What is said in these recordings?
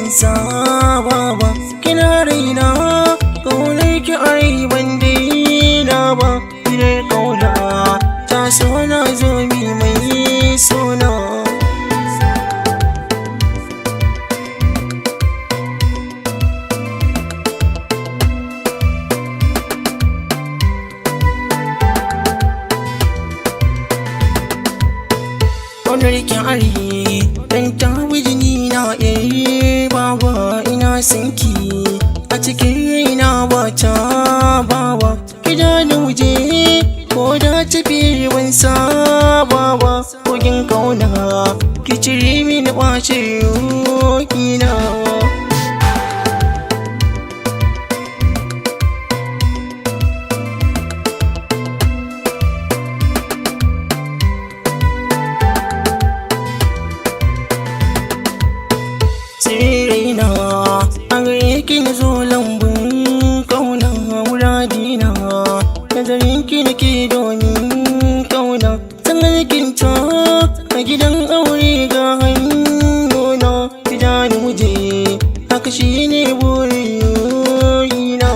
ban saba ba. Kina raina kaunar ki a rai ban daina ba. Kirar kauna ta so na zo mi mai sona. Kaunar ki a rai dan ta jini na baba ina son ki a cikin raina ba ta bawa. Gida da waje ko da tafi ban saba ba. Kogin kauna ki cire mini ɓacin ruhina. Sirraina a gare ki na zo lambun kauna muradina. Nazarin ki nake domin kauna. Sannan kinta a gidan aure ga hannuna. Gida da muje haka shi ne burina.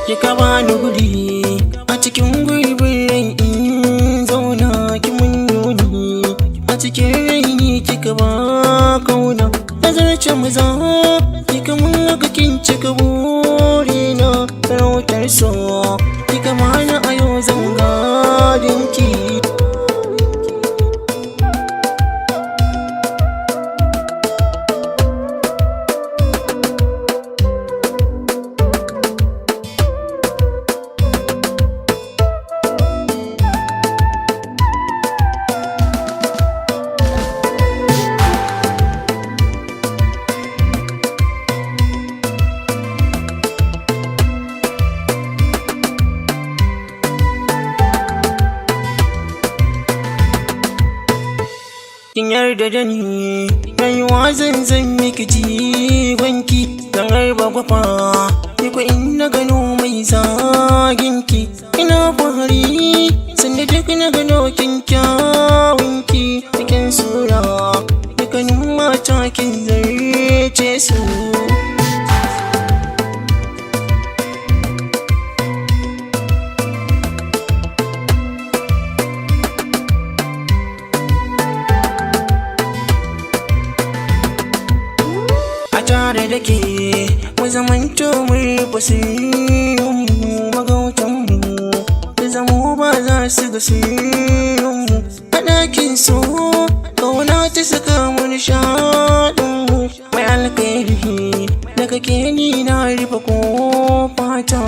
Kika bani guri a cikin gurbin rai in zauna ki mun nuni. A cikin raini kika ba kauna nazarce maza kika mun haka kin cika burina. Sarautar so kika mana a yau zan gadin ki. Kin yarda da ni rayuwa zan miki jigonki. Dan harba gwafa ni ko in na gano mai zaginki. Ina fahari sanda duk na gano kyakkyawanki. Cikin sura dukkanin mata kin zarce su. Tare da ke mu zamanto mu rufe sirrinmu. Magautanmu da zamo ba za su ga sirrinmu. A ɗakin so kauna ta saka mu nishaɗinmu. Mai alkairi daga ke ni na rufe kofata.